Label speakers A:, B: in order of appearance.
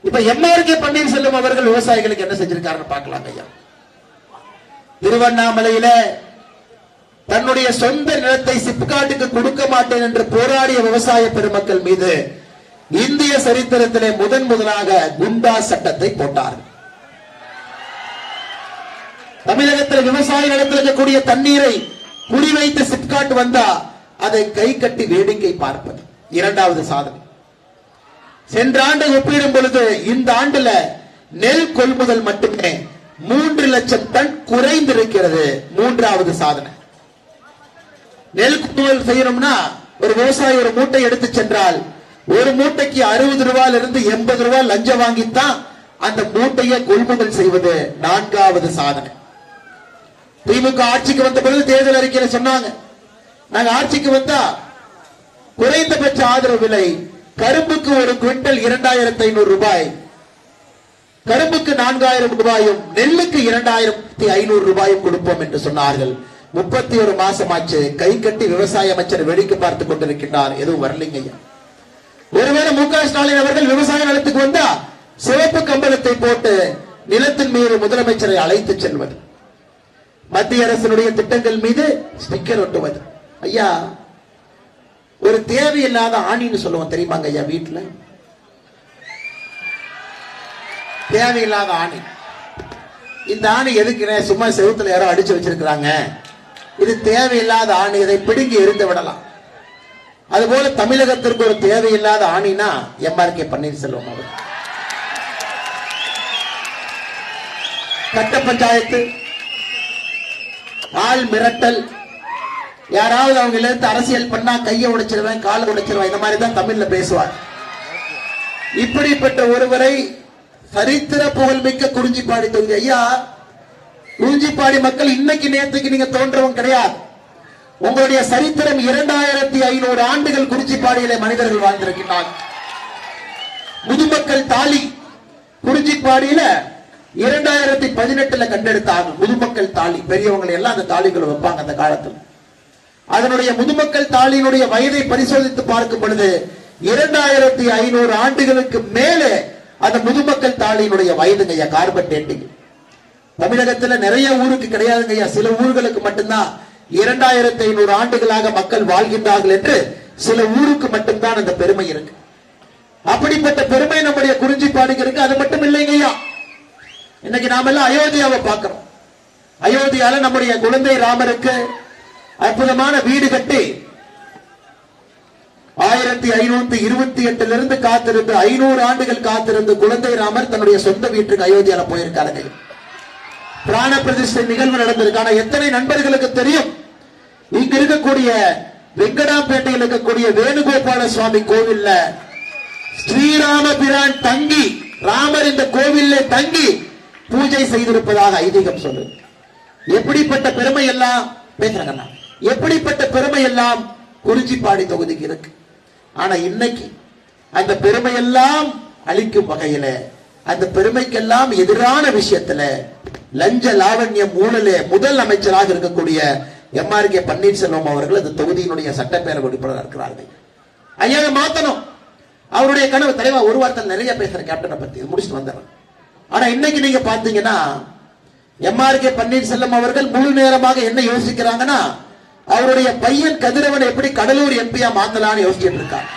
A: இப்ப எம்ஆர்கே பன்னீர்செல்வம் அவர்கள் விவசாயிகளுக்கு என்ன செஞ்சிருக்காருன்னு பார்க்கலாம் ஐயா. திருவண்ணாமலையில தன்னுடைய சொந்த நிலத்தை சிப்காட்டுக்கு கொடுக்க மாட்டேன் என்று போராடிய விவசாய பெருமக்கள் மீது இந்திய சரித்திரத்திலே முதலாக குண்டா சட்டத்தை போட்டார். தமிழகத்தில் விவசாய நிலத்தில் இருக்கக்கூடிய தண்ணீரை குறிவைத்து சிப்காட் வந்தா அதை கை கட்டி வேடிக்கை பார்ப்பது இரண்டாவது சாதனை. சென்ற ஆண்டை ஒப்பிடும் பொழுது இந்த ஆண்டுல நெல் கொள்முதல் மட்டுமே 3 லட்சம் டன் குறைந்திருக்கிறது. மூன்றாவது சாதனை. நெல் கொள்முதல் செய்யணும்னா ஒரு விவசாயி ஒரு மூட்டை எடுத்து சென்றால் ஒரு மூட்டைக்கு 60 ரூபாயிலிருந்து 80 ரூபாய் லஞ்சம் வாங்கித்தான் அந்த மூட்டையை கொள்முதல் செய்வது நான்காவது சாதனை. திமுக ஆட்சிக்கு வந்த பொழுது தேர்தல் அறிக்கையில சொன்னாங்க, நாங்க ஆட்சிக்கு வந்தா குறைந்தபட்ச ஆதரவு விலை கரும்புக்கு ஒரு குவிண்டல் 2500 ரூபாய், கரும்புக்கு 4000 ரூபாயும் நெல்லுக்கு 2500 ரூபாயும் கொடுப்போம் என்று சொன்னார்கள். 31 மாசமாச்சு, கை கட்டி விவசாய அமைச்சர் வேடிக்கை பார்த்துக் கொண்டிருக்கின்றார். எதுவும் வரலைங்க. ஒருவேளை மு க ஸ்டாலின் அவர்கள் விவசாய நிலத்துக்கு வந்தா சிவப்பு கம்பளத்தை போட்டு நிலத்தின் மீது முதலமைச்சரை அழைத்து செல்வது, மத்திய அரசினுடைய திட்டங்கள் மீது ஸ்டிக்கர் ஒட்டுவது. ஐயா, ஒரு தேவையில்லாத ஆணின்னு சொல்லுவோம் தெரியுமாங்க ஐயா? வீட்டுல தேவையில்லாத ஆணி. இந்த ஆணி எதுக்குன்னு சும்மா செவுத்துல யாரோ அடிச்சு வச்சிருக்கிறாங்க, இது தேவையில்லாத ஆணி, இதை பிடுங்கி எரிந்து விடலாம். அதுபோல தமிழகத்திற்கு ஒரு தேவையில்லாத ஆணினா எம்ஆர்கே பன்னீர்செல்வம் அவர். கட்ட பஞ்சாயத்து, ஆள் மிரட்டல், யாராவது அவங்க இருந்து அரசியல் பண்ணா கையை உடைச்சிருவேன் காலை உடைச்சிருவேன், இந்த மாதிரி தான் தமிழ்ல பேசுவார். இப்படிப்பட்ட ஒருவரை சரித்திர புகழ்மிக்க குறிஞ்சிப்பாடி தொகுதி. ஐயா, குறிஞ்சிப்பாடி மக்கள் இன்னைக்கு நேரத்துக்கு நீங்க தோன்றவங்க கிடையாது. உங்களுடைய சரித்திரம் 2500 ஆண்டுகள் குறிஞ்சிப்பாடியிலே மனிதர்கள் வாழ்ந்திருக்கிறார்கள். முதுமக்கள் தாலி குறிஞ்சிப்பாடியில 2018 கண்டெடுத்தாங்க. முதுமக்கள் தாலி, பெரியவங்களை எல்லாம் அந்த தாலிகளை வைப்பாங்க அந்த காலத்தில். அதனுடைய முதுமக்கள் தாலியினுடைய வயதை பரிசோதித்து பார்க்கும் பொழுது 2500 ஆண்டுகளுக்கு மேலே அந்த முதுமக்கள் தாலியினுடைய வயதுங்க ஐயா. கார்பன் டேட்டிங் தமிழகத்தில் நிறைய ஊருக்கு கிடையாதுங்க ஐயா, சில ஊர்களுக்கு மட்டும்தான் 2500 ஆண்டுகளாக மக்கள் வாழ்கின்றார்கள் என்று சில ஊருக்கு மட்டும்தான் அந்த பெருமை இருக்கு. அப்படிப்பட்ட பெருமை நம்முடைய குறிஞ்சிப்பாடிக்கு இருக்கு. அது மட்டும் இல்லைங்க ஐயா, இன்னைக்கு நாம எல்லாம் அயோத்தியாவை பார்க்கிறோம். அயோத்தியால நம்முடைய குழந்தை ராமருக்கு அற்புதமான வீடு கட்டி 1528 இருந்து காத்திருந்து 500 ஆண்டுகள் காத்திருந்து குழந்தை ராமர் தன்னுடைய சொந்த வீட்டுக்கு அயோத்தியால போயிருக்காருங்க. பிராண பிரதிஷ்டை நிகழ்வு நடந்திருக்கு. ஆனா எத்தனை நண்பர்களுக்கு தெரியும், இங்க இருக்கக்கூடிய வெங்கடாம்பேட்டையில் இருக்கக்கூடிய வேணுகோபால சுவாமி கோவில்ல ஸ்ரீராம பிரான் தங்கி, ராமர் இந்த கோவில்ல தங்கி பூஜை செய்திருப்பதாக ஐதீகம் சொல்லுது. எப்படிப்பட்ட பெருமை எல்லாம் பேசுறாங்க, எப்படிப்பட்ட பெருமை எல்லாம் குறிஞ்சிப்பாடி தொகுதிக்கு இருக்கு. ஆனா இன்னைக்கு அந்த பெருமையெல்லாம் அளிக்கும் வகையில, அந்த பெருமைக்கெல்லாம் எதிரான விஷயத்துல லஞ்ச லாவண்யம் ஊழலே முதல் அமைச்சராக இருக்கக்கூடிய எம்ஆர்கே பன்னீர்செல்வம் அவர்கள் அந்த தொகுதியினுடைய சட்டப்பேரவை உறுப்பினராக இருக்கிறார்கள். ஐயா, மாத்தணும். அவருடைய கனவு தலைவா ஒரு வாரத்தில் நிறைய பேசுற கேப்டனை பத்தி முடிச்சுட்டு வந்துடுறேன். ஆனா இன்னைக்கு நீங்க பாத்தீங்கன்னா எம்ஆர்கே பன்னீர்செல்வம் அவர்கள் முழு நேரமாக என்ன யோசிக்கிறாங்கன்னா, அவருடைய பையன் கதிரவன் எப்படி கடலூர் எம்பியா மாத்தலான்னு யோசிச்சுட்டு இருக்காங்க.